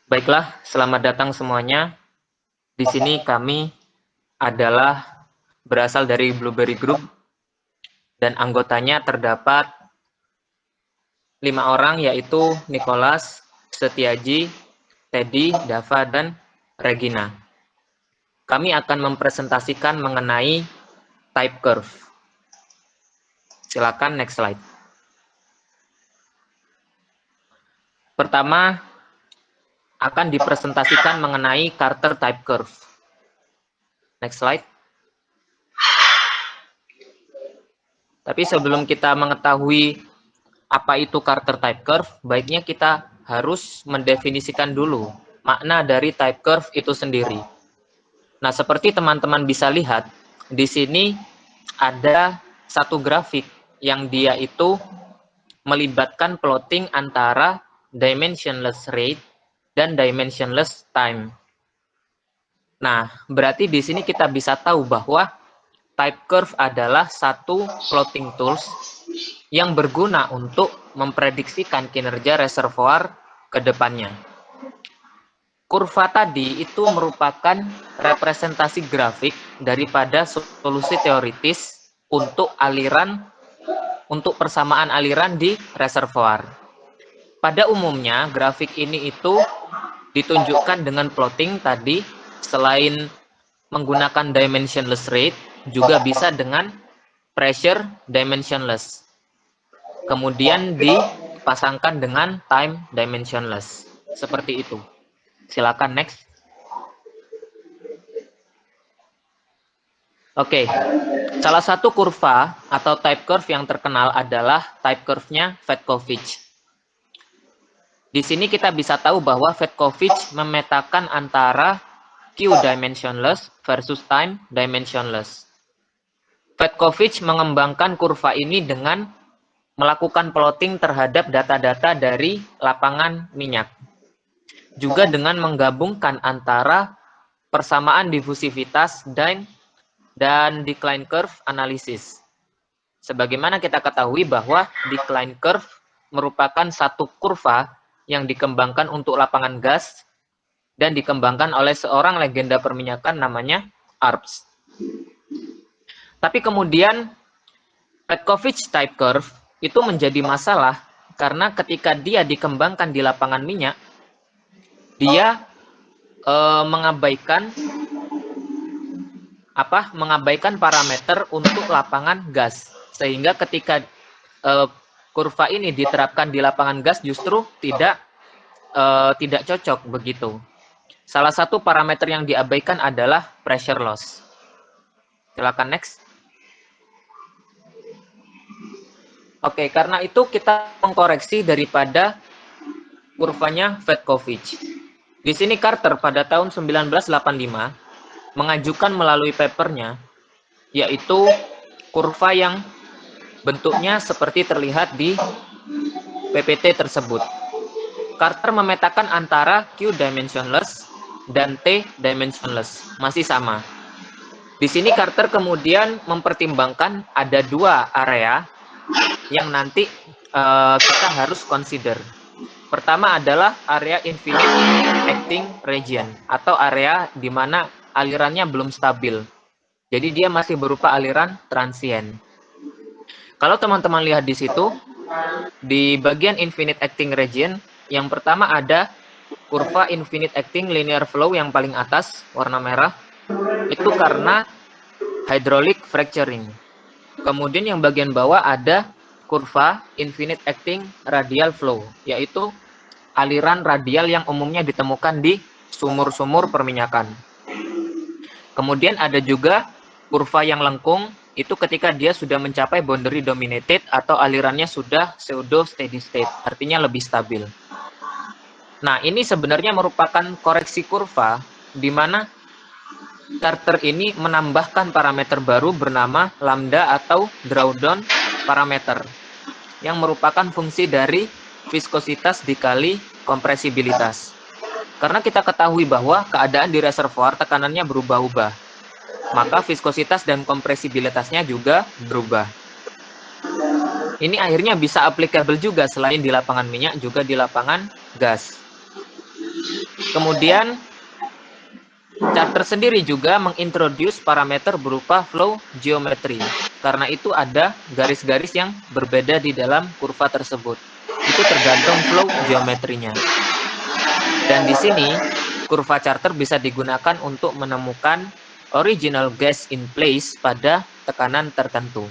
Baiklah, selamat datang semuanya. Di sini kami adalah berasal dari Blueberry Group dan anggotanya terdapat 5 orang, yaitu Nicholas, Setiaji, Teddy, Dava, dan Regina. Kami akan mempresentasikan mengenai type curve. Silakan next slide. Pertama, akan dipresentasikan mengenai Carter type curve. Next slide. Tapi sebelum kita mengetahui apa itu Carter type curve, baiknya kita harus mendefinisikan dulu makna dari type curve itu sendiri. Nah, seperti teman-teman bisa lihat, di sini ada satu grafik yang dia itu melibatkan plotting antara dimensionless rate dan dimensionless time. Nah, berarti di sini kita bisa tahu bahwa type curve adalah satu plotting tools yang berguna untuk memprediksikan kinerja reservoir ke depannya. Kurva tadi itu merupakan representasi grafik daripada solusi teoritis untuk persamaan aliran di reservoir. Pada umumnya, grafik ini itu ditunjukkan dengan plotting tadi, selain menggunakan dimensionless rate, juga bisa dengan pressure dimensionless. Kemudian dipasangkan dengan time dimensionless. Seperti itu. Silakan next. Oke. Salah satu kurva atau type curve yang terkenal adalah type curve-nya Fedkovich. Di sini kita bisa tahu bahwa Fedkovich memetakan antara Q dimensionless versus time dimensionless. Fedkovich mengembangkan kurva ini dengan melakukan plotting terhadap data-data dari lapangan minyak. Juga dengan menggabungkan antara persamaan difusivitas dan decline curve analysis. Sebagaimana kita ketahui bahwa decline curve merupakan satu kurva yang dikembangkan untuk lapangan gas dan dikembangkan oleh seorang legenda perminyakan namanya Arps. Tapi kemudian Fedkovich type curve itu menjadi masalah karena ketika dia dikembangkan di lapangan minyak, dia mengabaikan parameter untuk lapangan gas, sehingga ketika kurva ini diterapkan di lapangan gas justru tidak cocok begitu. Salah satu parameter yang diabaikan adalah pressure loss. Silakan next. Oke, karena itu kita mengkoreksi daripada kurvanya Fedkovich. Di sini Carter pada tahun 1985 mengajukan melalui papernya, yaitu kurva yang bentuknya seperti terlihat di PPT tersebut. Carter memetakan antara Q dimensionless dan T dimensionless, masih sama. Di sini Carter kemudian mempertimbangkan ada dua area yang nanti kita harus consider. Pertama adalah area infinite acting region, atau area di mana alirannya belum stabil. Jadi dia masih berupa aliran transient. Kalau teman-teman lihat di situ, di bagian infinite acting region, yang pertama ada kurva infinite acting linear flow yang paling atas, warna merah. Itu karena hydraulic fracturing. Kemudian yang bagian bawah ada kurva infinite acting radial flow, yaitu aliran radial yang umumnya ditemukan di sumur-sumur perminyakan. Kemudian ada juga kurva yang lengkung, itu ketika dia sudah mencapai boundary dominated atau alirannya sudah pseudo steady state, artinya lebih stabil. Nah, ini sebenarnya merupakan koreksi kurva di mana Carter ini menambahkan parameter baru bernama lambda atau drawdown parameter, yang merupakan fungsi dari viskositas dikali kompresibilitas. Karena kita ketahui bahwa keadaan di reservoir tekanannya berubah-ubah, maka viskositas dan kompresibilitasnya juga berubah. Ini akhirnya bisa applicable juga selain di lapangan minyak, juga di lapangan gas. Kemudian charter sendiri juga mengintroduce parameter berupa flow geometry. Karena itu ada garis-garis yang berbeda di dalam kurva tersebut. Itu tergantung flow geometrinya. Dan di sini kurva charter bisa digunakan untuk menemukan original gas in place pada tekanan tertentu.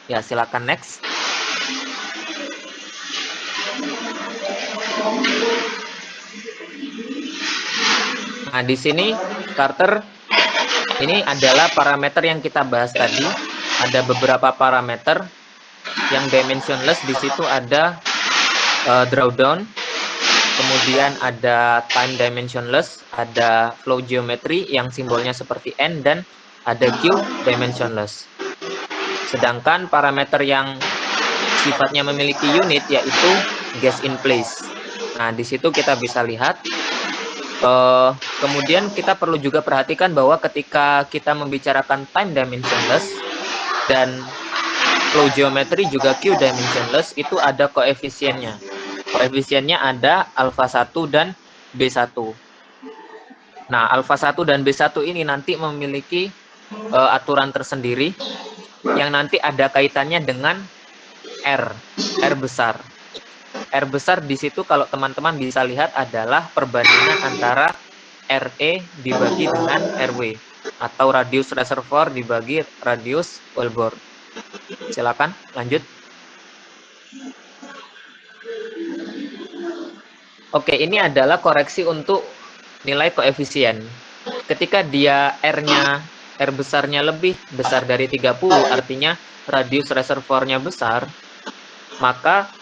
Ya, silakan next. Nah, di sini Carter ini adalah parameter yang kita bahas tadi. Ada beberapa parameter yang dimensionless. Di situ ada drawdown, kemudian ada time dimensionless, ada flow geometry yang simbolnya seperti N, dan ada Q dimensionless. Sedangkan parameter yang sifatnya memiliki unit yaitu gas in place. Nah, di situ kita bisa lihat. Kemudian kita perlu juga perhatikan bahwa ketika kita membicarakan time dimensionless dan flow geometry juga Q dimensionless, itu ada koefisiennya. Koefisiennya ada alpha 1 dan B1. Nah, alpha 1 dan B1 ini nanti memiliki aturan tersendiri yang nanti ada kaitannya dengan R besar. R besar di situ kalau teman-teman bisa lihat adalah perbandingan antara RE dibagi dengan RW atau radius reservoir dibagi radius wellbore. Silakan lanjut. Oke, ini adalah koreksi untuk nilai koefisien. Ketika dia R besarnya lebih besar dari 30, artinya radius reservoirnya besar, maka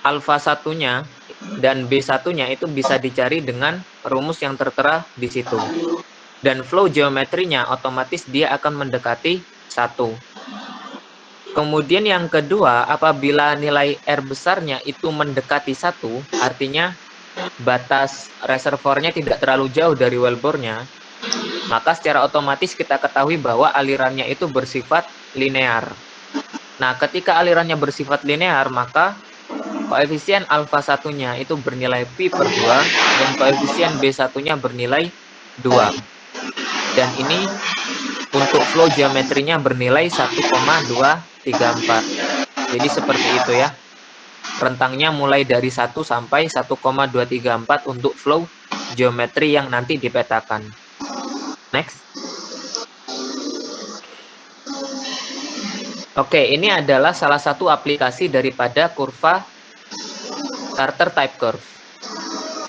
alfa satunya dan B satunya itu bisa dicari dengan rumus yang tertera di situ. Dan flow geometrinya otomatis dia akan mendekati 1. Kemudian yang kedua, apabila nilai R besarnya itu mendekati 1, artinya batas reservoirnya tidak terlalu jauh dari wellbore-nya, maka secara otomatis kita ketahui bahwa alirannya itu bersifat linear. Nah, ketika alirannya bersifat linear, maka koefisien alfa satunya itu bernilai pi per 2 dan koefisien B satunya bernilai 2. Dan ini untuk flow geometrinya bernilai 1,234. Jadi seperti itu ya. Rentangnya mulai dari 1 sampai 1,234 untuk flow geometri yang nanti dipetakan. Next. Oke, ini adalah salah satu aplikasi daripada kurva Carter type curve.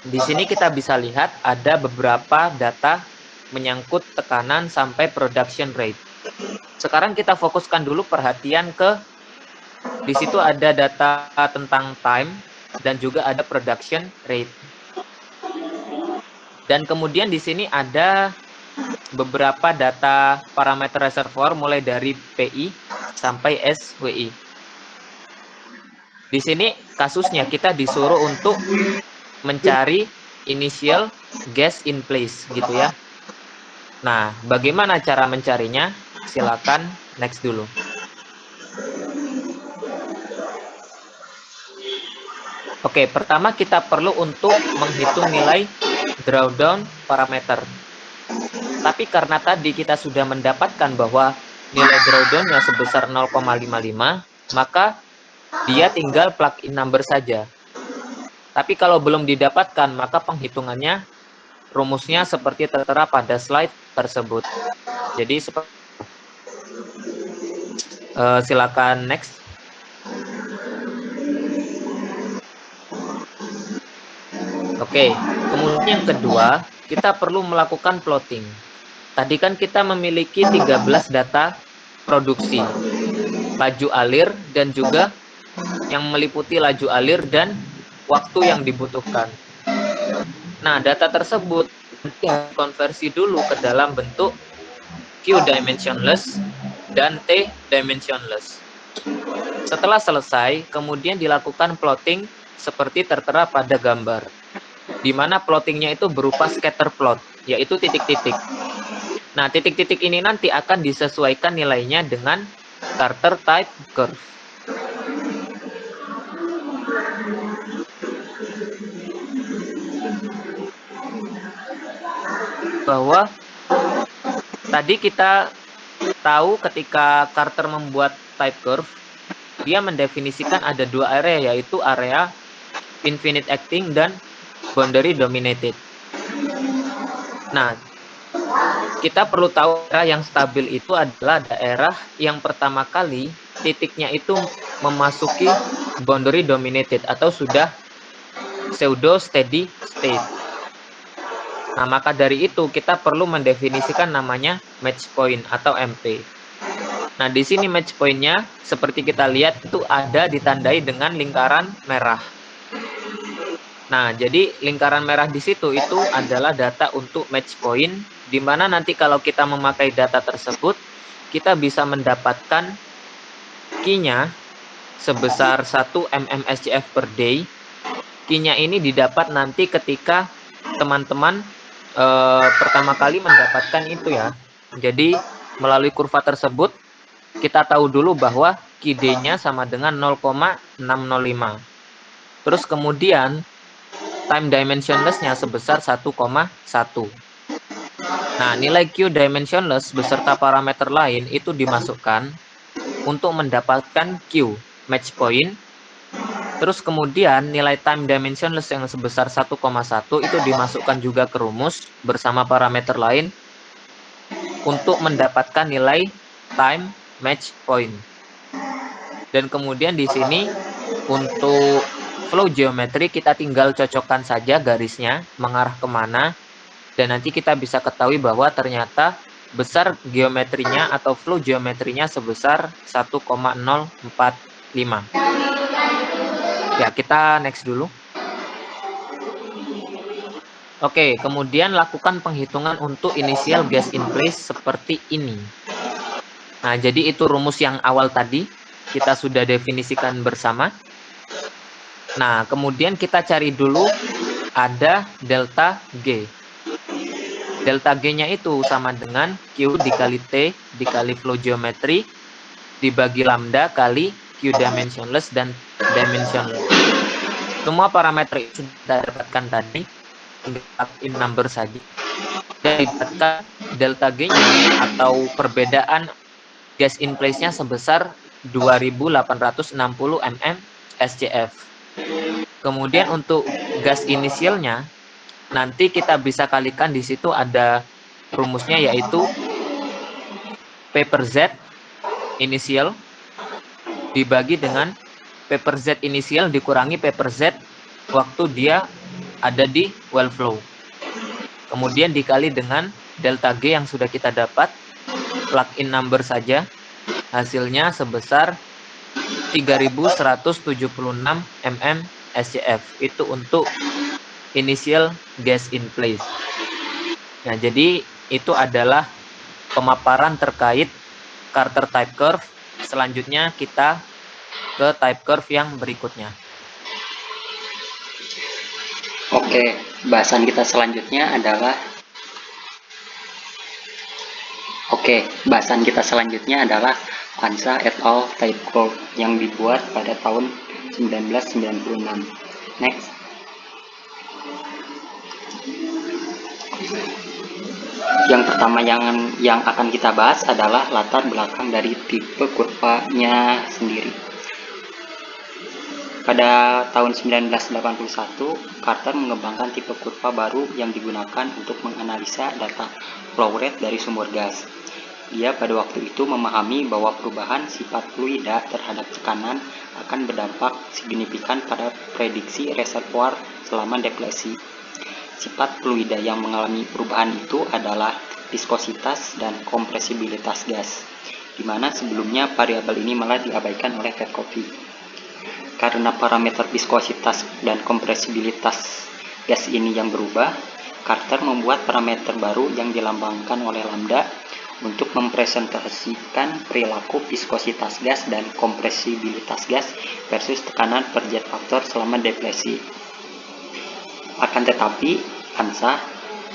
Di sini kita bisa lihat ada beberapa data menyangkut tekanan sampai production rate. Sekarang kita fokuskan dulu perhatian ke di situ ada data tentang time dan juga ada production rate. Dan kemudian di sini ada beberapa data parameter reservoir mulai dari PI sampai SWI. Di sini kasusnya kita disuruh untuk mencari initial gas in place gitu ya. Nah, bagaimana cara mencarinya? Silakan next dulu. Oke, pertama kita perlu untuk menghitung nilai drawdown parameter. Tapi karena tadi kita sudah mendapatkan bahwa nilai drawdown-nya sebesar 0,55, maka dia tinggal plug-in number saja. Tapi kalau belum didapatkan, maka penghitungannya rumusnya seperti tertera pada slide tersebut. Jadi silakan next. Oke, kemudian yang kedua, kita perlu melakukan plotting. Tadi kan kita memiliki 13 data produksi, laju alir, dan juga yang meliputi laju alir dan waktu yang dibutuhkan. Nah, data tersebut nanti harus konversi dulu ke dalam bentuk Q dimensionless dan T dimensionless. Setelah selesai, kemudian dilakukan plotting seperti tertera pada gambar, di mana plottingnya itu berupa scatter plot, yaitu titik-titik. Nah, titik-titik ini nanti akan disesuaikan nilainya dengan Carter type curve. bahwa tadi kita tahu ketika Carter membuat type curve, dia mendefinisikan ada dua area, yaitu area infinite acting dan boundary dominated. Nah, kita perlu tahu daerah yang stabil itu adalah daerah yang pertama kali titiknya itu memasuki boundary dominated atau sudah pseudo steady state. Nah, maka dari itu kita perlu mendefinisikan namanya match point atau MP. Nah, di sini match point-nya seperti kita lihat itu ada ditandai dengan lingkaran merah. Nah, jadi lingkaran merah di situ itu adalah data untuk match point, di mana nanti kalau kita memakai data tersebut, kita bisa mendapatkan key-nya sebesar 1 mmSCF per day. Key-nya ini didapat nanti ketika teman-teman pertama kali mendapatkan itu ya. Jadi melalui kurva tersebut kita tahu dulu bahwa key day-nya sama dengan 0,605. Terus kemudian time dimensionless-nya sebesar 1,1. Nah, nilai Q dimensionless beserta parameter lain itu dimasukkan untuk mendapatkan Q match point. Terus kemudian nilai time dimensionless yang sebesar 1,1 itu dimasukkan juga ke rumus bersama parameter lain untuk mendapatkan nilai time match point. Dan kemudian di sini untuk flow geometry kita tinggal cocokkan saja garisnya mengarah kemana, dan nanti kita bisa ketahui bahwa ternyata besar geometrinya atau flow geometrinya sebesar 1,045. Ya, kita next dulu. Oke, kemudian lakukan penghitungan untuk initial gas in place seperti ini. Nah, jadi itu rumus yang awal tadi kita sudah definisikan bersama. Nah, kemudian kita cari dulu ada delta G. Delta G-nya itu sama dengan Q dikali T dikali flow geometry dibagi lambda kali Q dimensionless dan dimensionless. Semua parameter itu sudah dapatkan tadi, tinggal in number saja. Dan dapatkan delta G-nya atau perbedaan gas in place-nya sebesar 2860 mm SCF. Kemudian untuk gas inisialnya nanti kita bisa kalikan di situ ada rumusnya, yaitu P per Z inisial dibagi dengan P per Z inisial dikurangi P per Z waktu dia ada di well flow. Kemudian dikali dengan delta G yang sudah kita dapat, plug in number saja, hasilnya sebesar 3176 mm SCF. Itu untuk initial gas in place. Nah, jadi itu adalah pemaparan terkait Carter type curve. Selanjutnya kita ke type curve yang berikutnya. Oke, bahasan kita selanjutnya adalah Ansa et al. Type curve yang dibuat pada tahun 1996. Next. Yang pertama yang akan kita bahas adalah latar belakang dari tipe kurvanya sendiri. Pada tahun 1981, Carter mengembangkan tipe kurva baru yang digunakan untuk menganalisa data flow rate dari sumber gas. Dia pada waktu itu memahami bahwa perubahan sifat fluida terhadap tekanan akan berdampak signifikan pada prediksi reservoir selama deflasi. Sifat fluida yang mengalami perubahan itu adalah viskositas dan kompresibilitas gas, di mana sebelumnya variabel ini malah diabaikan oleh Fedkovic. Karena parameter viskositas dan kompresibilitas gas ini yang berubah, Carter membuat parameter baru yang dilambangkan oleh lambda untuk mempresentasikan perilaku viskositas gas dan kompresibilitas gas versus tekanan per jet faktor selama deflasi. Akan tetapi, Ansa,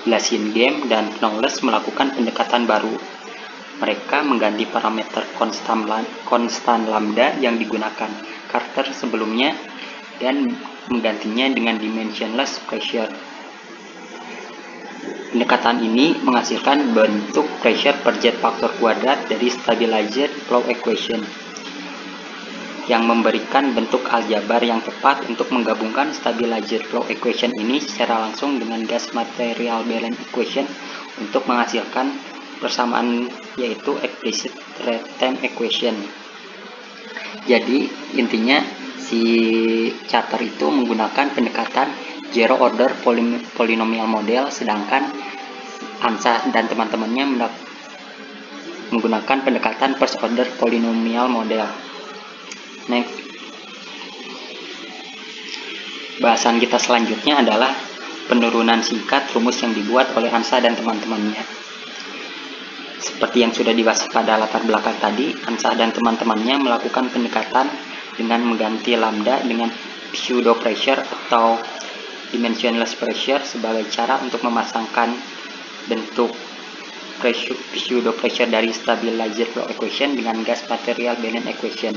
Blasingame, dan Knowles melakukan pendekatan baru. Mereka mengganti parameter konstan lambda yang digunakan Carter sebelumnya dan menggantinya dengan dimensionless pressure. Pendekatan ini menghasilkan bentuk pressure per jet faktor kuadrat dari stabilizer flow equation yang memberikan bentuk aljabar yang tepat untuk menggabungkan stabilizer flow equation ini secara langsung dengan gas material balance equation untuk menghasilkan persamaan, yaitu explicit rate-time equation. Jadi intinya si Charter itu menggunakan pendekatan zero order polynomial model, sedangkan ANSA dan teman-temannya menggunakan pendekatan first order polynomial model. Next, bahasan kita selanjutnya adalah penurunan singkat rumus yang dibuat oleh ANSA dan teman-temannya. Seperti yang sudah dibahas pada latar belakang tadi, ANSA dan teman-temannya melakukan pendekatan dengan mengganti lambda dengan pseudo pressure atau dimensionless pressure sebagai cara untuk memasangkan bentuk pseudo pressure dari stabilizer flow equation dengan gas material balance equation.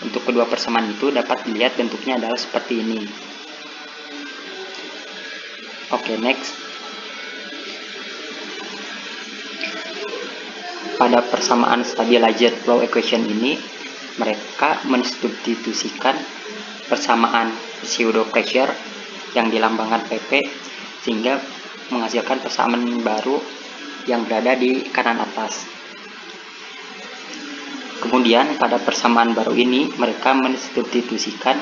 Untuk kedua persamaan itu dapat dilihat bentuknya adalah seperti ini. Oke, next. Pada persamaan stabilizer flow equation ini, mereka mensubstitusikan persamaan pseudo pressure yang dilambangkan PP sehingga menghasilkan persamaan baru yang berada di kanan atas. Kemudian pada persamaan baru ini mereka mensubstitusikan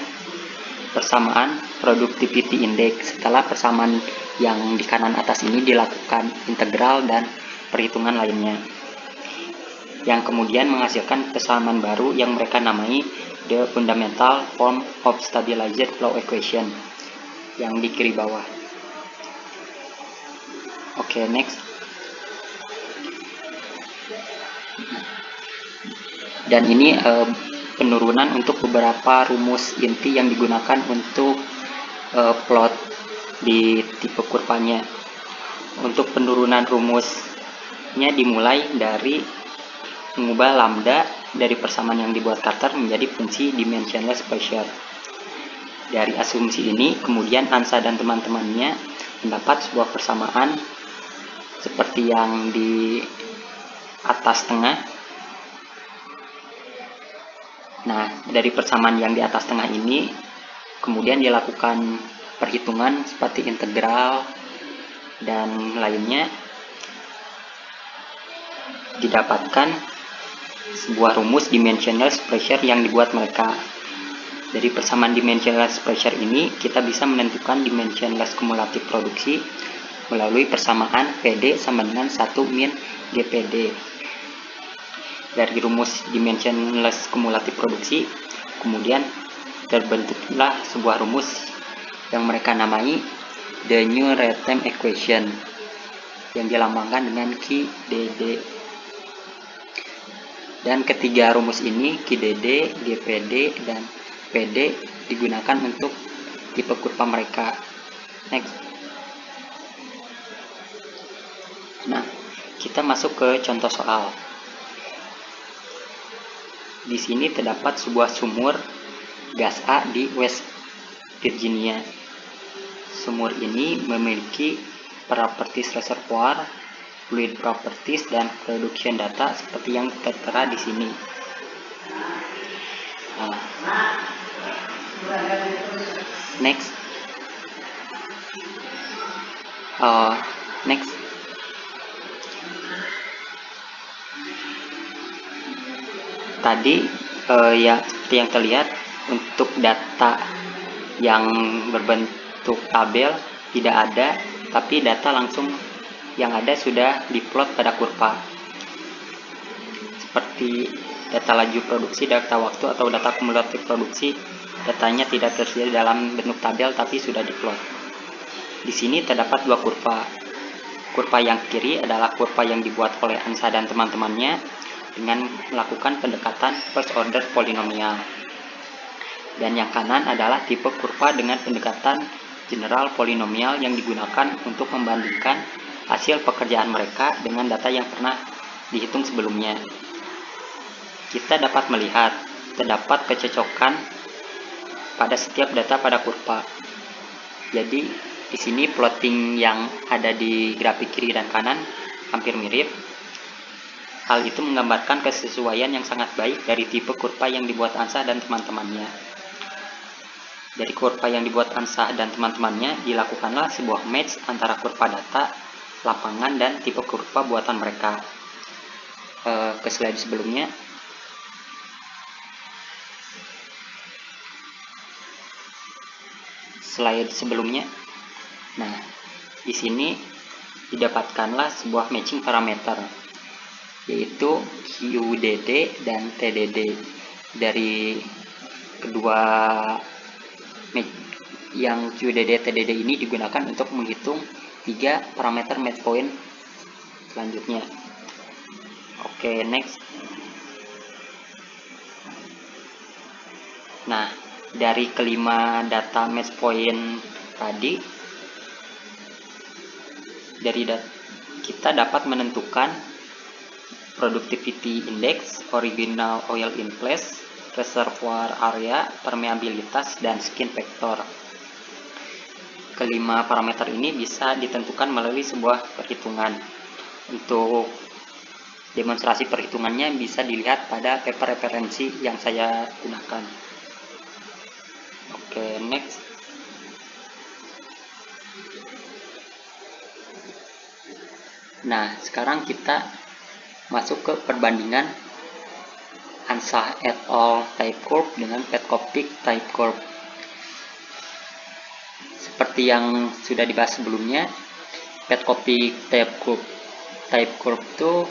persamaan productivity index setelah persamaan yang di kanan atas ini dilakukan integral dan perhitungan lainnya, yang kemudian menghasilkan persamaan baru yang mereka namai the fundamental form of stabilizer flow equation yang di kiri bawah. Oke, next. Dan ini penurunan untuk beberapa rumus inti yang digunakan untuk plot di tipe kurvanya. Untuk penurunan rumusnya dimulai dari mengubah lambda dari persamaan yang dibuat Carter menjadi fungsi dimensionless pressure. Dari asumsi ini kemudian ANSA dan teman-temannya mendapat sebuah persamaan seperti yang di atas tengah. Nah, dari persamaan yang di atas tengah ini kemudian dilakukan perhitungan seperti integral dan lainnya, didapatkan sebuah rumus dimensionless pressure yang dibuat mereka. Dari persamaan dimensionless pressure ini kita bisa menentukan dimensionless kumulatif produksi melalui persamaan PD sama dengan 1 min GPD. Dari rumus dimensionless kumulatif produksi kemudian terbentuklah sebuah rumus yang mereka namai the new rate-time equation yang dilambangkan dengan QDD. Dan ketiga rumus ini QDD, GPD, dan PD digunakan untuk tipe kurva mereka. Next. Nah, kita masuk ke contoh soal. Di sini terdapat sebuah sumur gas A di West Virginia. Sumur ini memiliki properties reservoir, fluid properties, dan production data seperti yang tertera di sini. Next. Next. Tadi ya seperti yang terlihat untuk data yang berbentuk tabel tidak ada, tapi data langsung yang ada sudah diplot pada kurva. Seperti data laju produksi, data waktu, atau data kumulatif produksi, datanya tidak tersedia dalam bentuk tabel tapi sudah diplot. Di sini terdapat dua kurva. Kurva yang kiri adalah kurva yang dibuat oleh ANSA dan teman-temannya dengan melakukan pendekatan first order polynomial. Dan yang kanan adalah tipe kurva dengan pendekatan general polynomial yang digunakan untuk membandingkan hasil pekerjaan mereka dengan data yang pernah dihitung sebelumnya. Kita dapat melihat terdapat kecocokan pada setiap data pada kurva. Jadi Di sini plotting yang ada di grafik kiri dan kanan hampir mirip. Hal itu menggambarkan kesesuaian yang sangat baik dari tipe kurva yang dibuat Ansah dan teman-temannya. Dari kurva yang dibuat Ansah dan teman-temannya, dilakukanlah sebuah match antara kurva data, lapangan, dan tipe kurva buatan mereka. Ke slide sebelumnya. Nah, di sini didapatkanlah sebuah matching parameter, yaitu QDD dan TDD. Dari kedua yang QDD TDD ini digunakan untuk menghitung 3 parameter match point selanjutnya. Oke, next. Nah, dari kelima data match point tadi, kita dapat menentukan productivity index, original oil in place, reservoir area, permeabilitas, dan skin factor. Kelima parameter ini bisa ditentukan melalui sebuah perhitungan. Untuk demonstrasi perhitungannya bisa dilihat pada paper referensi yang saya gunakan. Oke, next. Nah, sekarang kita masuk ke perbandingan Ansah et al. Type curve dengan Petkovic type curve. Seperti yang sudah dibahas sebelumnya, Petkovic type curve itu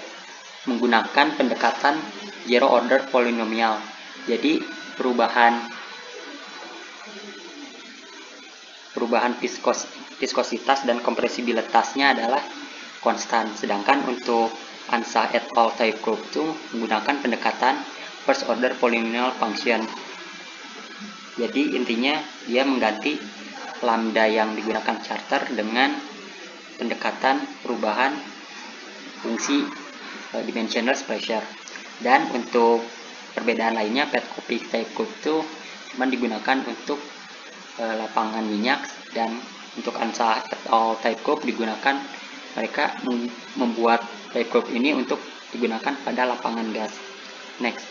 menggunakan pendekatan zero order polynomial. Jadi perubahan viskositas dan kompresibilitasnya adalah konstan. Sedangkan untuk Ansah et al. Type curve itu menggunakan pendekatan first order polynomial function. Jadi intinya dia mengganti lambda yang digunakan charter dengan pendekatan perubahan fungsi dimensionless pressure. Dan untuk perbedaan lainnya, Petkovic type curve itu cuma digunakan untuk lapangan minyak, dan untuk Ansah et al. Type curve digunakan, mereka membuat type curve ini untuk digunakan pada lapangan gas. Next.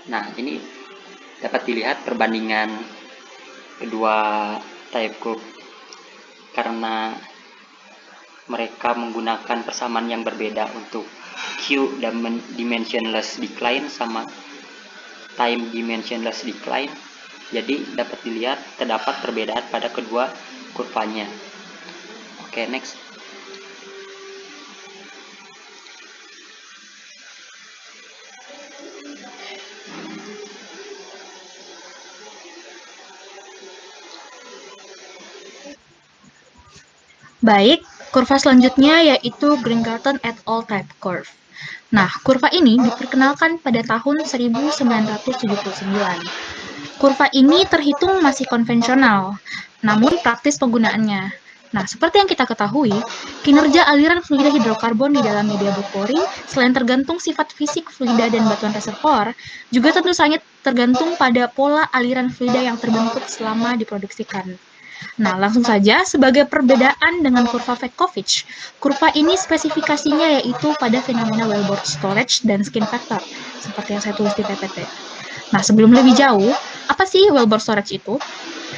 Nah, ini dapat dilihat perbandingan kedua type curve karena mereka menggunakan persamaan yang berbeda untuk Q dimensionless decline sama time dimensionless decline. Jadi dapat dilihat terdapat perbedaan pada kedua kurvanya. Oke, next. Baik, kurva selanjutnya yaitu Green-Carton et al. Type curve. Nah, kurva ini diperkenalkan pada tahun 1979. Kurva ini terhitung masih konvensional, namun praktis penggunaannya. Nah, seperti yang kita ketahui, kinerja aliran fluida hidrokarbon di dalam media berpori selain tergantung sifat fisik fluida dan batuan reservoir, juga tentu saja tergantung pada pola aliran fluida yang terbentuk selama diproduksikan. Nah, langsung saja, sebagai perbedaan dengan kurva Petkovic, kurva ini spesifikasinya yaitu pada fenomena wellbore storage dan skin factor, seperti yang saya tulis di PPT. Nah, sebelum lebih jauh, apa sih wellbore storage itu?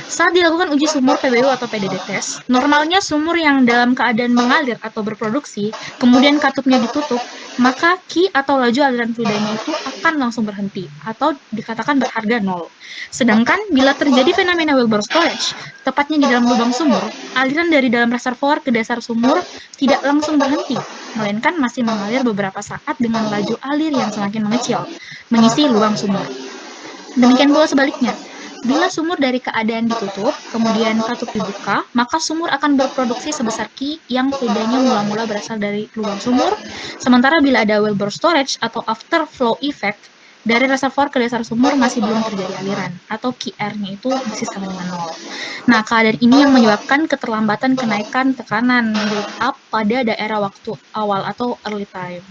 Saat dilakukan uji sumur PBU atau PDD test, normalnya sumur yang dalam keadaan mengalir atau berproduksi, kemudian katupnya ditutup, maka Q atau laju aliran fluidanya itu akan langsung berhenti, atau dikatakan berharga nol. Sedangkan bila terjadi fenomena wellbore storage, tepatnya di dalam lubang sumur, aliran dari dalam reservoir ke dasar sumur tidak langsung berhenti, melainkan masih mengalir beberapa saat dengan laju alir yang semakin mengecil, mengisi lubang sumur. Demikian pula sebaliknya, bila sumur dari keadaan ditutup, kemudian katup dibuka, maka sumur akan berproduksi sebesar Q yang fluidanya mula-mula berasal dari lubang sumur, sementara bila ada wellbore storage atau after flow effect, dari reservoir ke dasar sumur masih belum terjadi aliran, atau QR-nya itu masih sama dengan 0. Nah, keadaan ini yang menyebabkan keterlambatan kenaikan tekanan build up pada daerah waktu awal atau early time.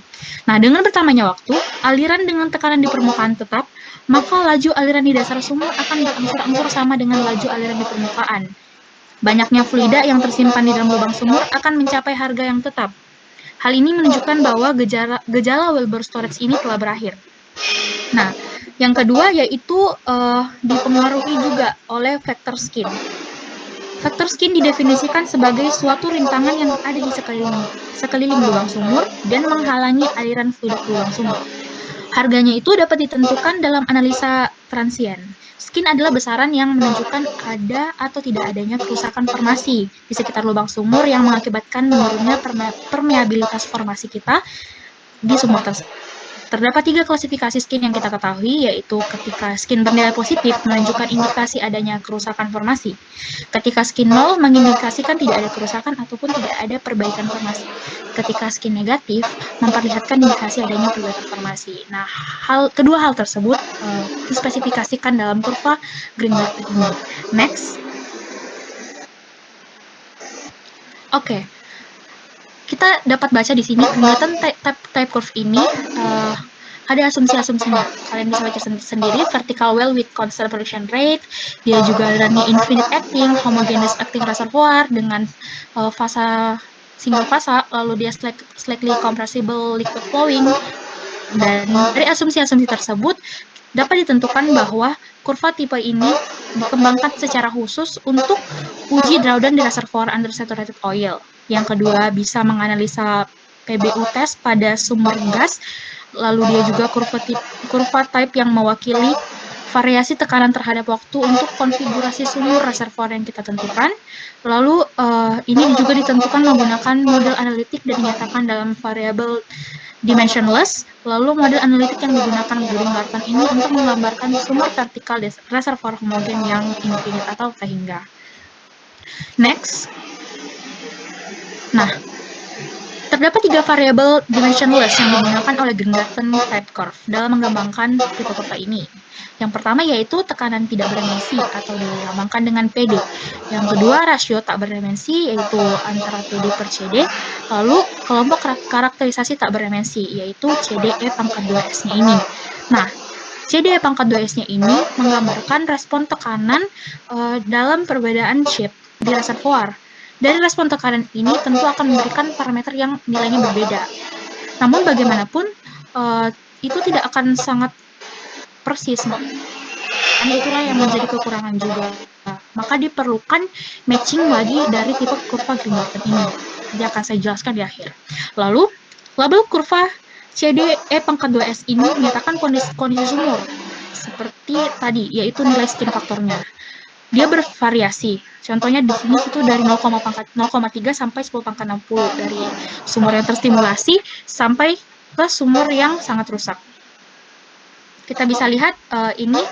Nah, dengan bertambahnya waktu, aliran dengan tekanan di permukaan tetap, maka laju aliran di dasar sumur akan berangsur-angsur sama dengan laju aliran di permukaan. Banyaknya fluida yang tersimpan di dalam lubang sumur akan mencapai harga yang tetap. Hal ini menunjukkan bahwa gejala Wilbur storage ini telah berakhir. Nah, yang kedua yaitu dipengaruhi juga oleh vector skin. Vector skin didefinisikan sebagai suatu rintangan yang ada di sekeliling lubang sumur dan menghalangi aliran fluida ke lubang sumur. Harganya itu dapat ditentukan dalam analisa transient. Skin adalah besaran yang menunjukkan ada atau tidak adanya kerusakan formasi di sekitar lubang sumur yang mengakibatkan menurunnya permeabilitas formasi kita di sumur tersebut. Terdapat 3 klasifikasi skin yang kita ketahui, yaitu ketika skin bernilai positif menunjukkan indikasi adanya kerusakan formasi. Ketika skin 0 mengindikasikan tidak ada kerusakan ataupun tidak ada perbaikan formasi. Ketika skin negatif memperlihatkan indikasi adanya perbaikan formasi. Nah, kedua hal tersebut dispesifikasikan dalam kurva Greenberg ini. Next. Oke. Kita dapat baca di sini Greenberg type curve ini ada asumsi-asumsinya. Kalian bisa baca sendiri, vertical well with constant production rate, dia juga alirannya infinite acting, homogeneous acting reservoir dengan fasa single fasa, lalu dia slightly compressible liquid flowing. Dan dari asumsi-asumsi tersebut dapat ditentukan bahwa kurva tipe ini dikembangkan secara khusus untuk uji drawdown di reservoir undersaturated oil. Yang kedua, bisa menganalisa PBU test pada sumber gas. Lalu dia juga kurva type yang mewakili variasi tekanan terhadap waktu untuk konfigurasi sumur reservoir yang kita tentukan. Lalu ini juga ditentukan menggunakan model analitik dan dinyatakan dalam variabel dimensionless. Lalu model analitik yang digunakan Greenberg ini untuk menggambarkan sumur vertikal reservoir homogen yang infinite atau sehingga. Next. Nah, terdapat 3 variabel dimensionless yang digunakan oleh Greenberg type curve dalam mengembangkan tipe kurva ini. Yang pertama yaitu tekanan tidak berdimensi atau dilambangkan dengan PD. Yang kedua rasio tak berdimensi yaitu antara PD per CD. Lalu kelompok karakterisasi tak berdimensi yaitu CDE pangkat 2S-nya ini. Nah, CDE pangkat 2S-nya ini menggambarkan respon tekanan dalam perbedaan shape di reservoir. Dari respon tekanan ini tentu akan memberikan parameter yang nilainya berbeda. Namun bagaimanapun itu tidak akan sangat persis. Dan itulah yang menjadi kekurangan juga. Maka diperlukan matching lagi dari tipe kurva Greenberg ini. Dia akan saya jelaskan di akhir. Lalu label kurva CDE pangkat 2S ini menyatakan kondisi sumur seperti tadi, yaitu nilai skin faktornya. Dia bervariasi. Contohnya di sini itu dari 0,3 sampai 10⁻60 dari sumur yang terstimulasi sampai ke sumur yang sangat rusak. Kita bisa lihat ini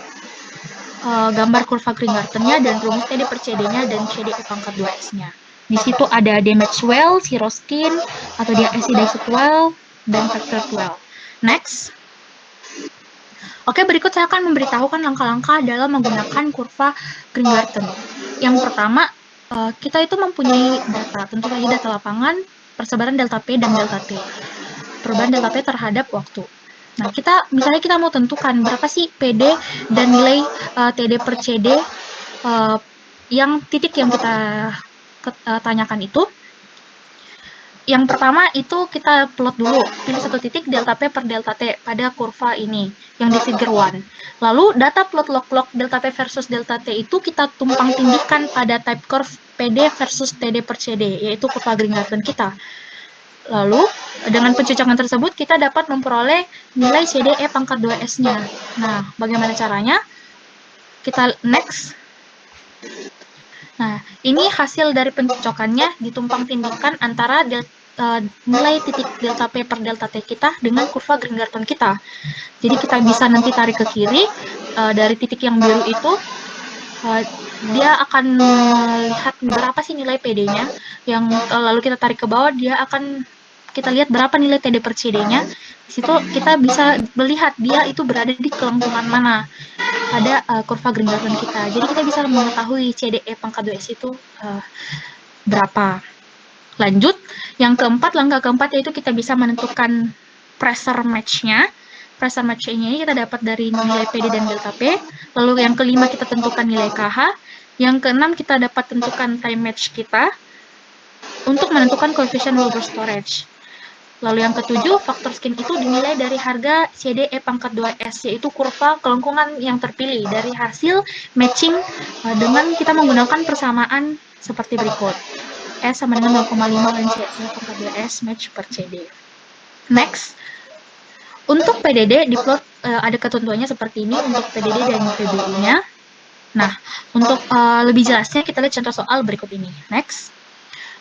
gambar kurva Greenberg-nya dan rumus TD per CD-nya dan CDE pangkat 2S-nya. Di situ ada damage well, zero skin, atau dia acidic well, dan factor well. Next. Oke, berikut saya akan memberitahukan langkah-langkah dalam menggunakan kurva Greenberg. Yang pertama, kita itu mempunyai data, tentu saja data lapangan, persebaran delta P dan delta T. Perubahan delta P terhadap waktu. Nah, misalnya kita mau tentukan berapa sih PD dan nilai TD per CD yang titik yang kita tanyakan itu. Yang pertama itu kita plot dulu, pilih satu titik delta P per delta T pada kurva ini, yang di figure 1. Lalu data plot log delta P versus delta T itu kita tumpang tindihkan pada type curve PD versus TD per CD, yaitu kurva Greenberg kita. Lalu, dengan pencocokan tersebut kita dapat memperoleh nilai CDE pangkat 2S-nya. Nah, bagaimana caranya? Kita next. Nah, ini hasil dari pencocokannya ditumpang tindihkan antara nilai titik delta P per delta T kita dengan kurva Greenberg kita. Jadi kita bisa nanti tarik ke kiri, dari titik yang biru itu, dia akan melihat berapa sih nilai PD-nya, yang lalu kita tarik ke bawah, dia akan kita lihat berapa nilai TD per CD-nya, di situ kita bisa melihat dia itu berada di kelengkungan mana pada kurva Green-Garten kita. Jadi kita bisa mengetahui CDE pangkat 2S itu berapa. Lanjut, yang keempat, langkah keempat yaitu kita bisa menentukan pressure match-nya. Pressure match-nya ini kita dapat dari nilai PD dan delta P. Lalu yang kelima kita tentukan nilai KH. Yang keenam kita dapat tentukan time match kita untuk menentukan coefficient Wilbur storage. Lalu yang ketujuh, faktor skin itu dinilai dari harga CDE pangkat 2S, yaitu kurva kelengkungan yang terpilih dari hasil matching dengan kita menggunakan persamaan seperti berikut. S sama dengan 0,5 dan CDE pangkat 2S match per CD. Next, untuk PDD diplot ada ketentuannya seperti ini untuk PDD dan PBU-nya. Nah, untuk lebih jelasnya kita lihat contoh soal berikut ini. Next.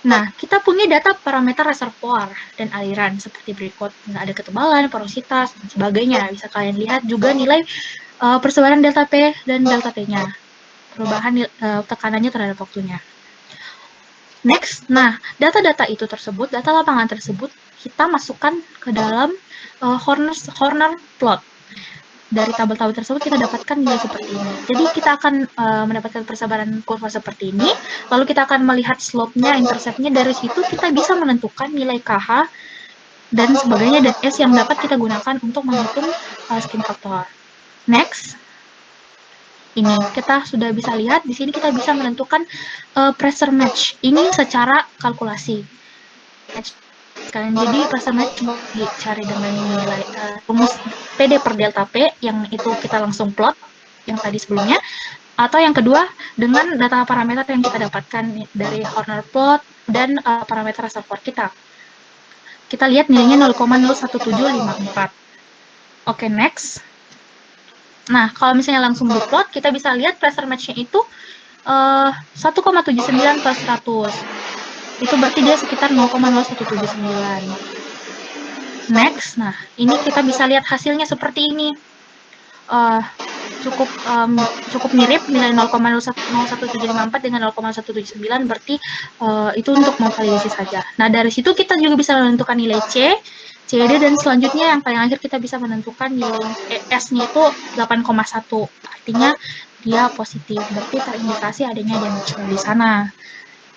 Nah, kita punya data parameter reservoir dan aliran seperti berikut. Nggak ada ketebalan, porositas, dan sebagainya. Bisa kalian lihat juga nilai persebaran delta P dan delta T-nya. Perubahan tekanannya terhadap waktunya. Next, nah, data-data itu tersebut, data lapangan tersebut, kita masukkan ke dalam corner plot. Dari tabel-tabel tersebut kita dapatkan nilai seperti ini. Jadi kita akan mendapatkan persebaran kurva seperti ini, lalu kita akan melihat slope-nya, intercept-nya, dari situ kita bisa menentukan nilai KH dan sebagainya, dan S yang dapat kita gunakan untuk menghitung skin factor. Next, ini kita sudah bisa lihat, di sini kita bisa menentukan pressure match, ini secara kalkulasi. Jadi pressure match dicari dengan nilai rumus PD per delta P, yang itu kita langsung plot, yang tadi sebelumnya, atau yang kedua dengan data parameter yang kita dapatkan dari corner plot dan parameter reservoir kita. Kita lihat nilainya 0,01754. Oke, next. Nah, kalau misalnya langsung diplot, kita bisa lihat pressure match-nya itu 1,79 per 100. Itu berarti dia sekitar 0,0179. Next, nah ini kita bisa lihat hasilnya seperti ini. Cukup mirip, nilai 0,01754 dengan 0,179, berarti itu untuk memvalidasi saja. Nah, dari situ kita juga bisa menentukan nilai C, CD, dan selanjutnya yang paling akhir kita bisa menentukan nilai S-nya itu 8,1. Artinya dia positif, berarti terindikasi adanya damage di sana.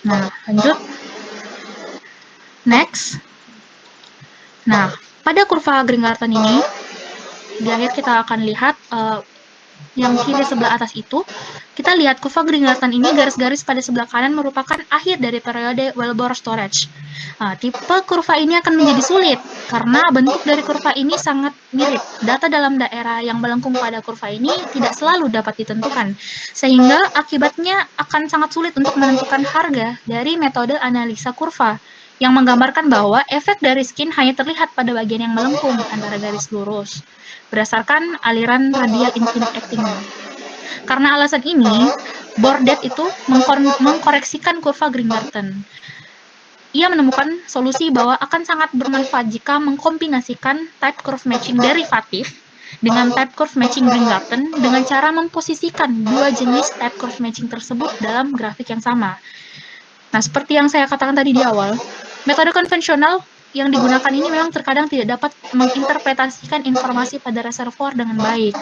Nah, lanjut. Next. Nah, pada kurva Green-Garten ini, di akhir kita akan lihat yang kiri sebelah atas itu, kita lihat kurva Green-Garten ini garis-garis pada sebelah kanan merupakan akhir dari periode Wilbur storage. Nah, tipe kurva ini akan menjadi sulit karena bentuk dari kurva ini sangat mirip. Data dalam daerah yang melengkung pada kurva ini tidak selalu dapat ditentukan, sehingga akibatnya akan sangat sulit untuk menentukan harga dari metode analisa kurva, yang menggambarkan bahwa efek dari skin hanya terlihat pada bagian yang melengkung antara garis lurus, berdasarkan aliran radial infinite acting. Karena alasan ini, Bordet itu mengkoreksikan kurva Green-Garten. Ia menemukan solusi bahwa akan sangat bermanfaat jika mengkombinasikan type curve matching derivatif dengan type curve matching Green-Garten dengan cara memposisikan dua jenis type curve matching tersebut dalam grafik yang sama. Nah, seperti yang saya katakan tadi di awal, metode konvensional yang digunakan ini memang terkadang tidak dapat menginterpretasikan informasi pada reservoir dengan baik,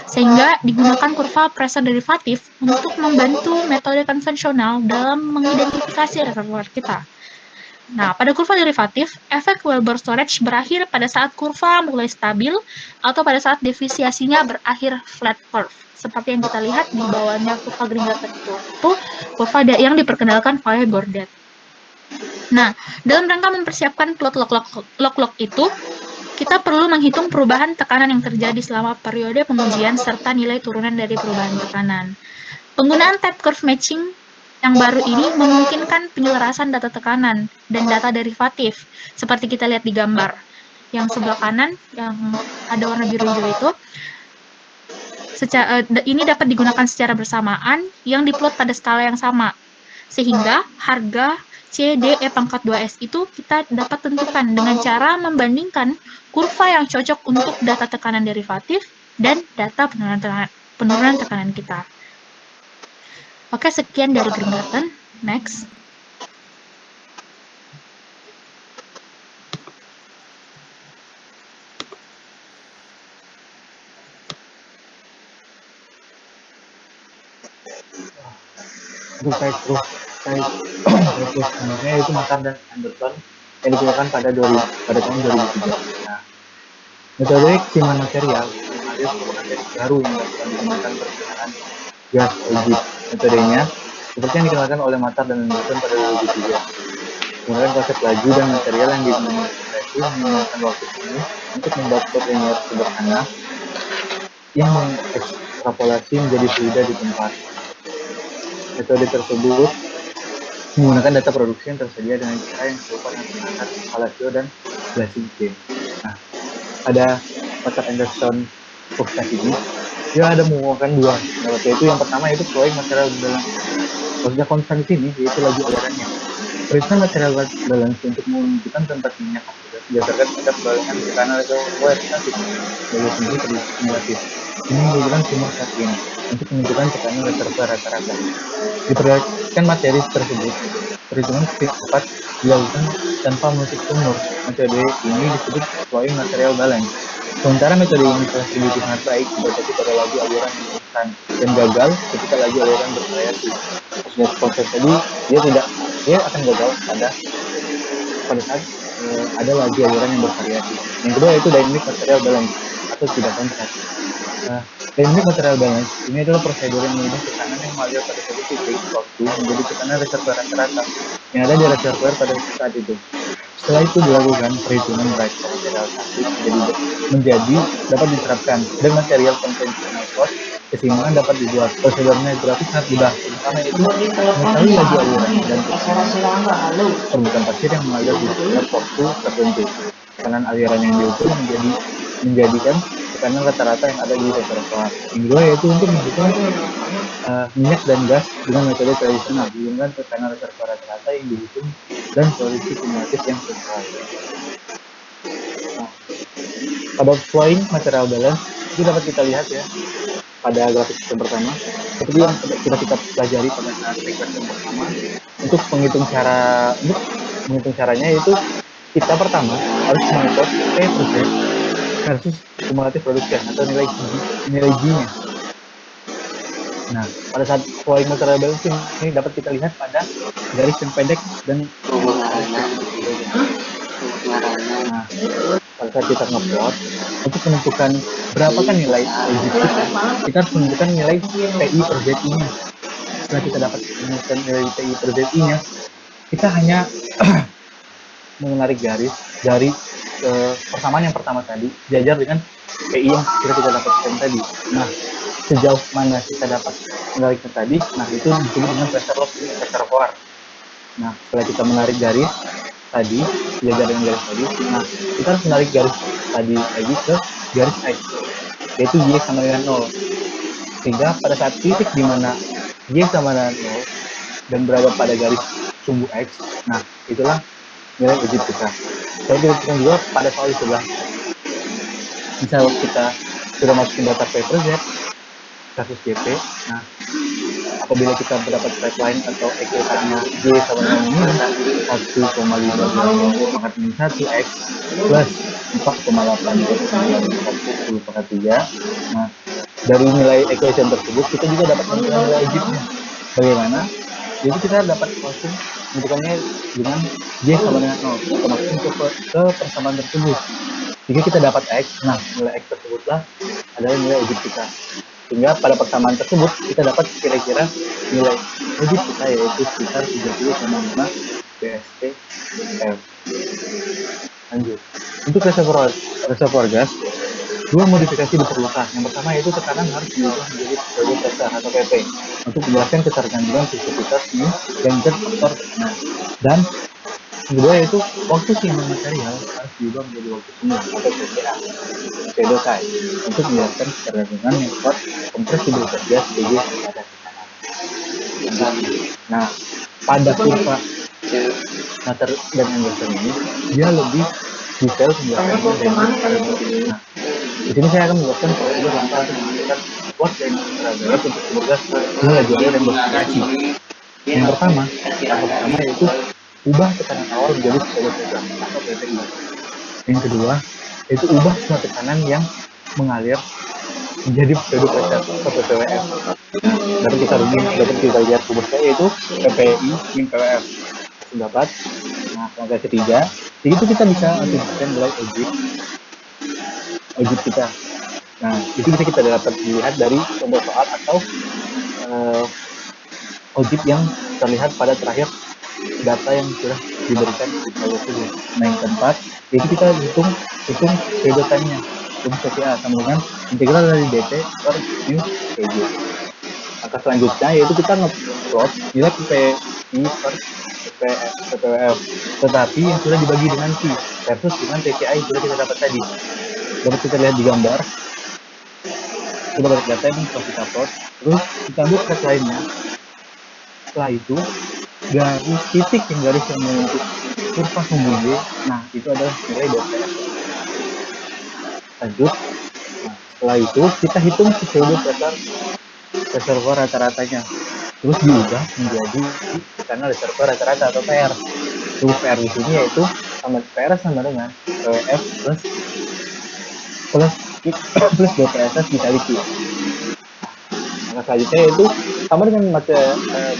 sehingga digunakan kurva pressure derivatif untuk membantu metode konvensional dalam mengidentifikasi reservoir kita. Nah, pada kurva derivatif, efek Wilbur storage berakhir pada saat kurva mulai stabil atau pada saat defisiasinya berakhir flat curve, seperti yang kita lihat di bawahnya kurva Green-Garten itu kurva yang diperkenalkan oleh Bordet. Nah, dalam rangka mempersiapkan plot log-log itu, kita perlu menghitung perubahan tekanan yang terjadi selama periode pengujian serta nilai turunan dari perubahan tekanan. Penggunaan type curve matching yang baru ini memungkinkan penyelarasan data tekanan dan data derivatif, seperti kita lihat di gambar. Yang sebelah kanan, yang ada warna biru hijau itu, ini dapat digunakan secara bersamaan yang diplot pada skala yang sama, sehingga harga CDE pangkat 2S itu kita dapat tentukan dengan cara membandingkan kurva yang cocok untuk data tekanan derivatif dan data penurunan tekanan kita. Oke, sekian dari Green-Garten. Next. untuk type sebenarnya itu Matar dan Anderson yang dikeluarkan pada tahun 2003. Nah, metode keseimbangan material mengalir merupakan teknik baru yang dilakukan pengamatan pergerakan gas rigid. Metodenya seperti yang dikeluarkan oleh Matar dan Anderson pada 2003. Menggunakan konsep laju dan material yang digunakan itu menggunakan waktu penuh untuk membuat plot linear sederhana yang mengekstrapolasi menjadi fluida di tempat. Metode tersebut menggunakan data produksi yang tersedia dengan cara yang serupa dengan pengangkat Palacio dan Glassing. Nah, pada Matar Anderson Puxas ini, dia ada menggunakan dua, yaitu yang pertama yaitu flowing material balance. Maksudnya konstan di sini yaitu laju alirannya. Perintah material balance untuk menunjukkan tempat minyak berdasarkan pada perbandingan tekanan reservoir statis sebagai fungsi kumulatif. Ini menunjukkan sumur saat ini untuk menunjukkan tekanan reservoir rata-rata. Diperlihatkan materi tersebut, perhitungan cepat dilakukan tanpa menutup sumur. Metode ini disebut flowing material balance. Sementara metode ini telah terbukti sangat baik didapat pada laju aliran yang konstan dan gagal ketika laju aliran bervariasi. Maksudnya proses tadi dia akan gagal pada saat ada laju aliran yang bervariasi. Yang kedua yaitu dynamic material balance atau tidak konstan. Dynamic material balance ini adalah prosedur yang mengubah tekanan yang mengalir pada suatu titik waktu menjadi tekanan reservoir rata-rata yang ada di reservoir pada saat itu. Setelah itu dilakukan perhitungan berat material statis menjadi dapat diterapkan dan material konvensional plot keseimbangan dapat dibuat. Prosedurnya grafis sangat mudah. Pertama itu mengetahui laju aliran dan permukaan pasir yang mengalir di setiap waktu tertentu. Tekanan aliran yang diukur menjadikan tekanan rata-rata yang ada di reservoir. Yang kedua yaitu untuk menghitung minyak dan gas dengan metode tradisional dengan tekanan reservoir rata-rata yang dihitung dan solusi kumulatif yang sesuai. Nah, pada flowing material balance itu dapat kita lihat ya pada grafik yang pertama seperti yang sudah kita pelajari pada saat request yang pertama. Untuk menghitung caranya yaitu kita pertama harus menghitung P per Z versus kumulatif production atau nilai G-nya. Nah, pada saat flowing material balance ini dapat kita lihat pada garis yang pendek dan nah, pada saat kita ngeplot untuk menentukan berapakah nilai kita harus menentukan nilai PI per ZI-nya. Setelah kita dapat menemukan nilai PI per ZI-nya, kita hanya menarik garis dari persamaan yang pertama tadi jajar dengan PI yang kita dapatkan tadi. Nah, sejauh mana kita dapat menariknya tadi, nah itu disebut dengan pressure loss di reservoir. Nah, setelah kita menarik garis tadi, jajar dengan garis tadi, nah kita harus menarik garis tadi lagi ke garis X, yaitu Y sama dengan 0. Sehingga pada saat titik di mana Y sama dengan 0 dan berada pada garis sumbu X, nah itulah nilai exit kita. Saya diberikan juga pada soal di sebelah. Misal kita sudah masukin data P per Z versus JP, nah apabila kita mendapat pipeline atau ekuivalennya Y sama dengan 1,5 pangkat min 1 X plus 4,8 pangkat 3. Nah, dari nilai equation tersebut kita juga dapat menentukan nilai exit-nya. Bagaimana? Jadi kita dapat langsung menentukannya dengan Y sama dengan 0 atau langsung ke persamaan tersebut. Jika kita dapat X, nah nilai X tersebutlah adalah nilai exit kita. Sehingga pada persamaan tersebut kita dapat kira-kira nilai exit kita yaitu sekitar 30,5 BST/F. Lanjut. Untuk reservoir gas, dua modifikasi diperlukan. Yang pertama yaitu tekanan harus diubah menjadi periode pressure atau PP untuk menjelaskan ketergantungan viscositas ini dan faktor tekanan. Dan yang kedua yaitu waktu keseimbangan material harus diubah menjadi waktu sumur atau PCA untuk menjelaskan ketergantungan yang kuat kompresibilitas gas sebagai pada tekanan. Nah, pada kurva Matar dan Anderson ini dia lebih detail penjelasannya dari nah, di sini saya akan menjelaskan prosedur langkah untuk menggunakan plot dan material untuk semoga nilai jualnya dan bervariasi. Yang pertama yaitu ubah tekanan awal menjadi periode pressure atau PPI. Yang kedua yaitu ubah semua tekanan yang mengalir menjadi pseudo pressure atau PPWF. Nah, dapat kita lihat rumusnya yaitu PPI min PWF dapat. Nah, langkah ketiga, itu kita bisa asumsikan nilai ojib kita. Nah, itu bisa kita dapat dilihat dari contoh soal atau ojib yang terlihat pada terakhir data yang sudah diberikan di file tersebut. Nah, yang keempat, itu kita hitung pseudo time-nya, hitung CPA sama dengan integral dari dt per mu pj. Langkah selanjutnya yaitu kita nge-plot nilai PPI per PPWF, tetapi yang sudah dibagi dengan Q versus dengan PPI yang sudah kita dapat tadi. Dapat kita lihat di gambar. Kita dapat data yang telah kita plot, terus kita ambil track lainnya. Setelah itu, garis titik yang menyentuh kurva sumbu Y, nah itu adalah nilai DPF. Lanjut, nah, setelah itu kita hitung pseudo reservoir rata-ratanya, terus diubah menjadi tekanan reservoir rata-rata atau PR. Terus PR di sini yaitu PR sama dengan PWF plus DPSS dikali Q. Nah, selanjutnya yaitu sama dengan materi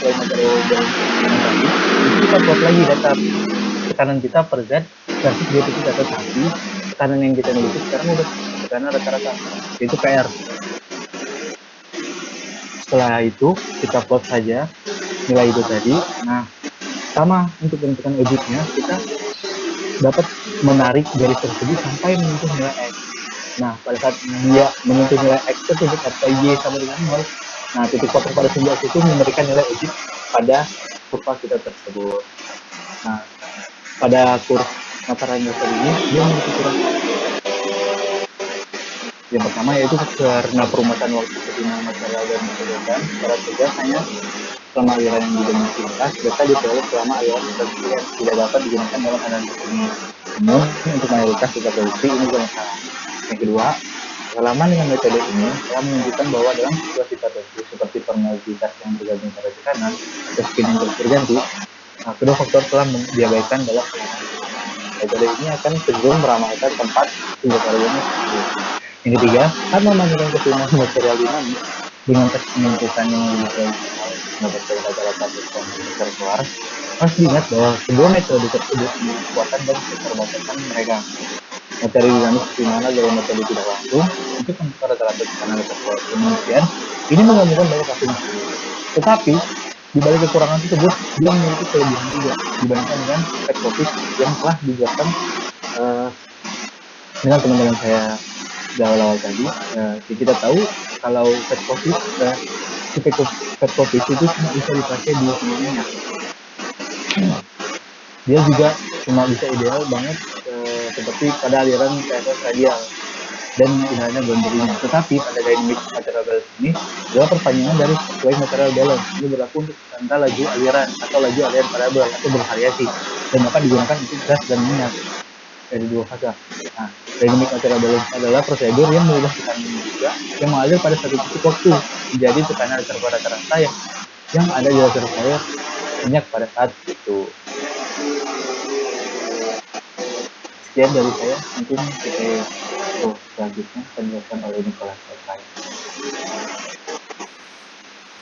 dan tadi, itu kita plot lagi data tekanan kita per Z versus DP kita, tetapi tekanan yang kita miliki sekarang udah tekanan rata-rata, yaitu PR. Setelah itu kita plot saja nilai itu tadi. Nah, sama untuk menentukan ojibnya, kita dapat menarik garis tersebut sampai menyentuh nilai X. Nah, pada saat dia menyentuh nilai X tersebut atau Y sama dengan 0, nah titik fokus pada sumbu X itu memberikan nilai ojib pada kurva kita tersebut. Nah, pada kurva mata ini dia memiliki kurang. Yang pertama yaitu karena perumusan waktu ketimbangan material dan kemudian secara tegas hanya selama aliran yang didominasitas, data diperoleh selama aliran yang tidak dapat digunakan dalam analisis umum. Untuk mayoritas data produksi ini bukan salah. Yang kedua, pengalaman dengan metode ini telah menunjukkan bahwa dalam situasi tertentu seperti permeabilitas yang bergantung pada tekanan atau spin yang terus berganti, kedua faktor telah diabaikan dalam penelitian. Metode ini akan cenderung meramalkan tempat sumber karbonnya. Yang ketiga, saat memanfaatkan ketimbangan material dinamis dengan tes penentukan yang lebih tradisional mendapatkan rata-rata reservoir, harus diingat bahwa kedua metode tersebut memiliki kekuatan dan keterbatasan mereka. Materi dinamis dimana dari metode tidak langsung untuk menentukan rata-rata tekanan reservoir. Kemudian ini menggabungkan banyak asumsi. Tetapi di balik kekurangan tersebut, dia memiliki kelebihan juga dibandingkan dengan Petkovic yang telah dibuatkan dengan teman-teman saya di awal-awal tadi. Kita tahu kalau Petkovic itu cuma bisa dipakai di semuanya. Dia juga cuma bisa ideal banget seperti pada aliran PSS radial dan idealnya boundary-nya. Tetapi pada dynamic material balance ini adalah perpanjangan dari sesuai material balance. Ini berlaku untuk tanda laju aliran atau laju aliran parabel atau bervariasi dan dapat digunakan untuk gas dan minyak dari dua fase. Nah, dynamic material balance adalah prosedur yang mengubah tekanan juga yang mengalir pada satu titik waktu menjadi tekanan reservoir rata-rata yang ada di reservoir minyak pada saat itu. Sekian dari saya, mungkin kita selanjutnya penjelasan oleh Nicholas Sakai.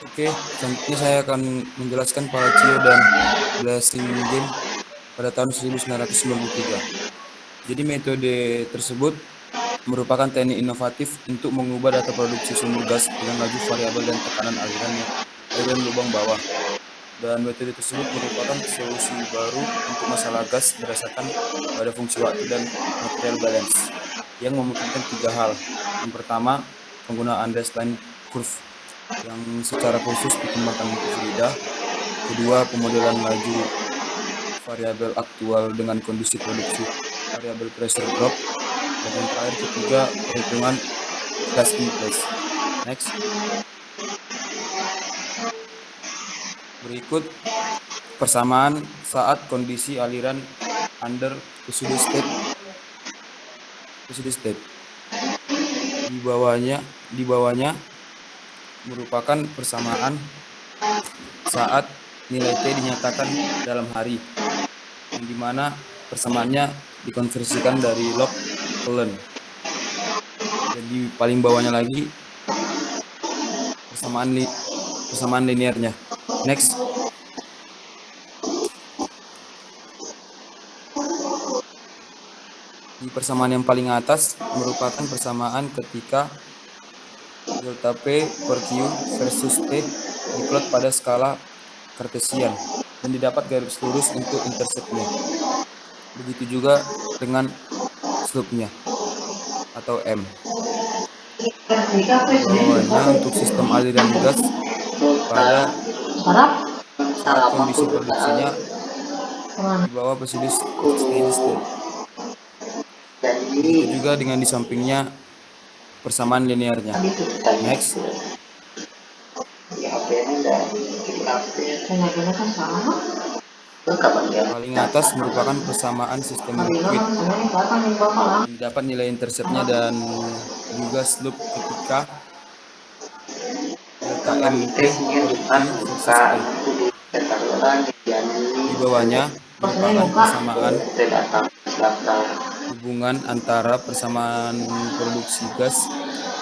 Oke, selanjutnya saya akan menjelaskan Palacio dan Blazing Game pada tahun 1993. Jadi metode tersebut merupakan teknik inovatif untuk mengubah data produksi sumber gas dengan laju variabel dan tekanan aliran lubang bawah. Dan metode tersebut merupakan solusi baru untuk masalah gas berdasarkan pada fungsi waktu dan material balance yang memungkinkan tiga hal. Yang pertama, penggunaan baseline curve yang secara khusus dikembangkan untuk fluida. Kedua, pemodelan laju variabel aktual dengan kondisi produksi variabel pressure drop. Dan yang terakhir ketiga, perhitungan gas in place. Next. Berikut persamaan saat kondisi aliran under pseudo state. Di bawahnya merupakan persamaan saat nilai T dinyatakan dalam hari, yang dimana persamaannya dikonversikan dari log ke ln. Dan di paling bawahnya lagi persamaan linearnya. Next. Di persamaan yang paling atas merupakan persamaan ketika delta P per Q versus T diplot pada skala Cartesian dan didapat garis lurus untuk interceptnya. Begitu juga dengan slope-nya atau M. Bawahnya untuk sistem aliran gas pada saat kondisi produksinya di bawah posisi steady state. Begitu juga dengan di sampingnya persamaan linearnya. Next. Paling atas merupakan persamaan sistem liquid. Dapat nilai interceptnya dan juga slope ketika delta MP versus T. Di bawahnya merupakan persamaan hubungan antara persamaan produksi gas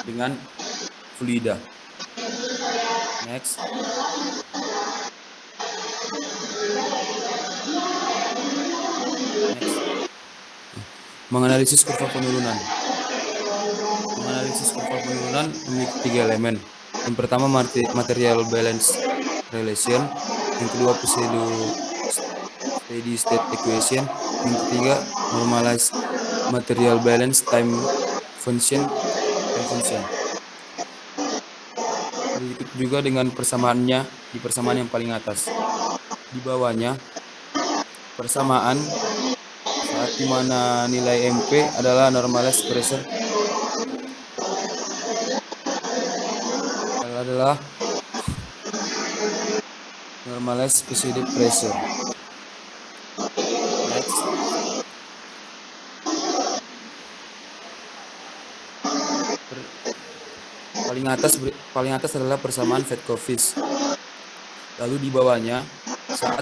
dengan fluida. Next. Menganalisis kurva penurunan. Menganalisis kurva penurunan memiliki 3 elemen. Yang pertama material balance relation, yang kedua pseudo steady state equation, yang ketiga normalized material balance time function. Begitu juga dengan persamaannya di persamaan yang paling atas. Di bawahnya persamaan saat dimana nilai MP adalah normalized pressure adalah normalized specific pressure. Next. Paling atas adalah persamaan Fedkovich. Lalu di bawahnya saat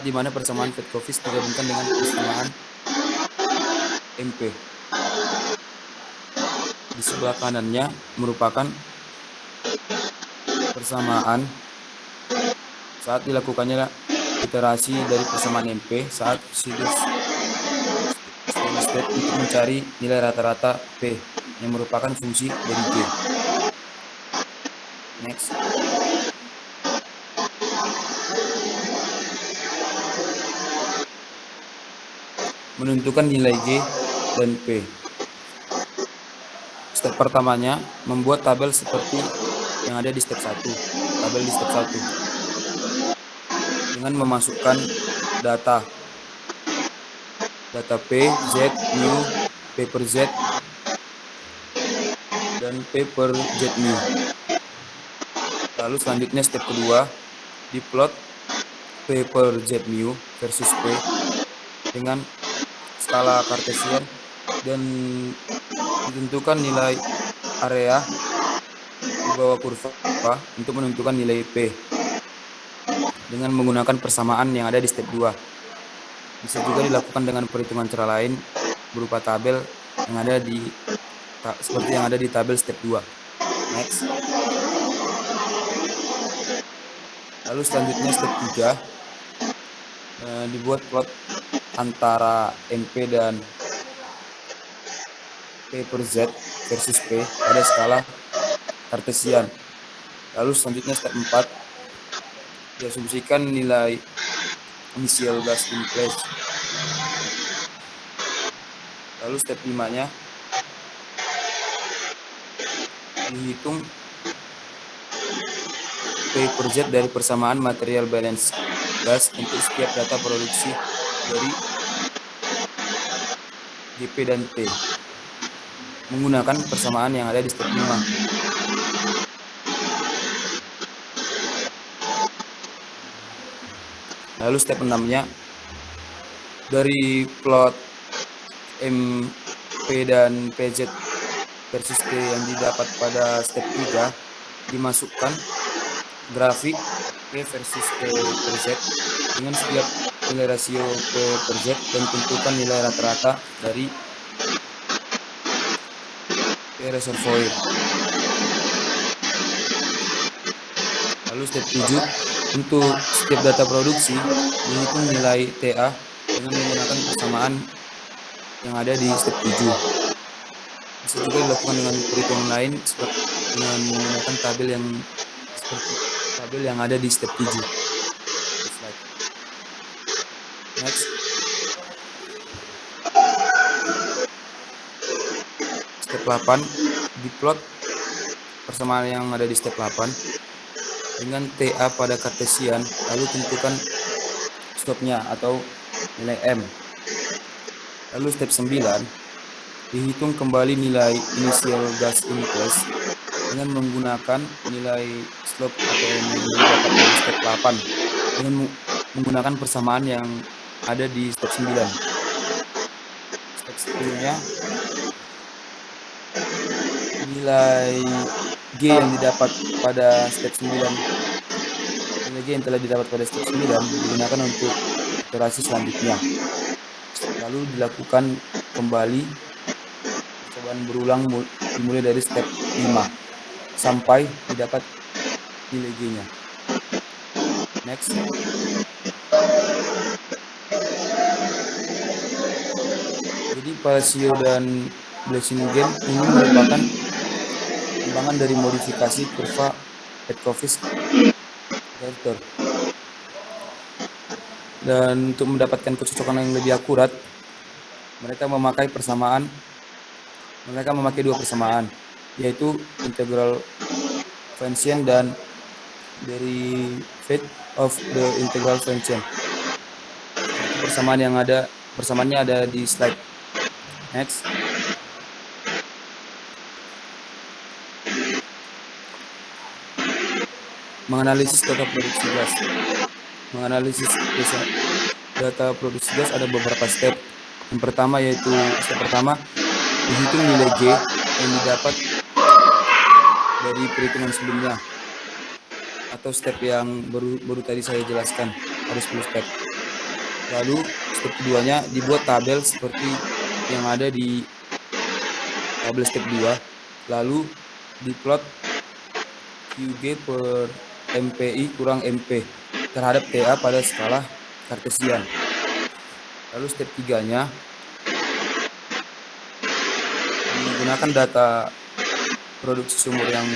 dimana persamaan Fedkovich digabungkan dengan persamaan MP. Di sebelah kanannya merupakan persamaan saat dilakukannya iterasi dari persamaan MP saat steady state untuk mencari nilai rata-rata P yang merupakan fungsi dari G. Next. Menentukan nilai G dan P. Step pertamanya membuat tabel seperti yang ada di step 1. Tabel di step 1. Dengan memasukkan data P, Z, mu, P per Z, dan P per Z mu. Lalu selanjutnya step kedua, diplot P per Z mu versus P dengan skala Cartesian dan ditentukan nilai area di bawah kurva untuk menentukan nilai P dengan menggunakan persamaan yang ada di step 2. Bisa juga dilakukan dengan perhitungan cara lain berupa tabel yang ada seperti yang ada di tabel step 2. Next. Lalu selanjutnya step 3 dibuat plot antara MP dan P per Z versus P pada skala Cartesian. Lalu selanjutnya step 4 diasumsikan nilai initial gas in place. Lalu step 5-nya dihitung P per Z dari persamaan material balance gas untuk setiap data produksi dari GP dan T menggunakan persamaan yang ada di step 5. Lalu step 6-nya dari plot MP dan PZ versus T yang didapat pada step 3 dimasukkan grafik P versus T per Z dengan setiap nilai rasio P per Z dan tentukan nilai rata-rata dari P reservoir. Lalu step 7, untuk setiap data produksi, dihitung nilai TA dengan menggunakan persamaan yang ada di step 7. Bisa juga dilakukan dengan perhitungan lain seperti dengan menggunakan tabel yang ada di step 7. Slide. Next. Step 8, diplot persamaan yang ada di step 8 dengan TA pada kartesian, lalu tentukan stopnya atau nilai M. Lalu step 9, dihitung kembali nilai initial gas in place dengan menggunakan nilai slope atau M yang didapat dari step 8 dengan menggunakan persamaan yang ada di step 9. Step 10-nya, nilai G yang didapat pada step 9, nilai G yang telah didapat pada step 9 digunakan untuk iterasi selanjutnya. Lalu dilakukan kembali percobaan berulang dimulai dari step 5 sampai didapat nilai G-nya. Next. Jadi Palacio dan Blassingen ini merupakan kembangan dari modifikasi kurva Petkovic-Gaertner. Dan untuk mendapatkan kecocokan yang lebih akurat, mereka memakai dua persamaan, yaitu integral function dan derivative of the integral function. Persamaannya ada di slide. Next. Menganalisis data produksi gas. Menganalisis data produksi gas ada beberapa step. Yang pertama yaitu step pertama, dihitung nilai G yang didapat dari perhitungan sebelumnya, atau step yang baru tadi saya jelaskan, ada 10 step. Lalu step keduanya, dibuat tabel seperti yang ada di tabel step 2, lalu diplot QG per MPI kurang MP terhadap TA pada skala kartesian. Lalu step 3-nya, menggunakan data produksi sumur yang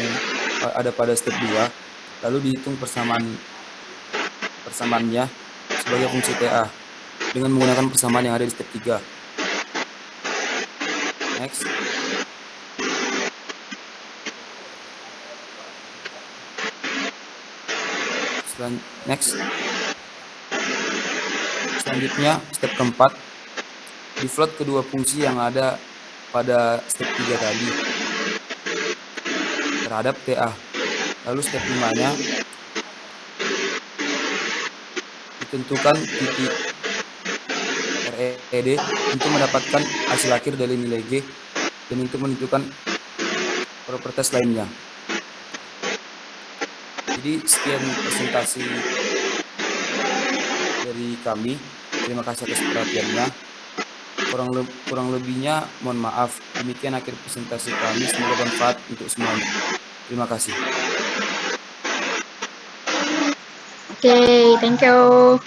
ada pada step 2, lalu dihitung persamaannya sebagai fungsi TA dengan menggunakan persamaan yang ada di step 3. Next. Selanjutnya, step keempat, diplot kedua fungsi yang ada pada step 3 tadi terhadap TA. Lalu step 5-nya, ditentukan titik RED untuk mendapatkan hasil akhir dari nilai G dan untuk menentukan properties lainnya. Jadi sekian presentasi dari kami. Terima kasih atas perhatiannya. Kurang lebihnya mohon maaf. Demikian akhir presentasi kami. Semoga bermanfaat untuk semuanya. Terima kasih. Oke, thank you.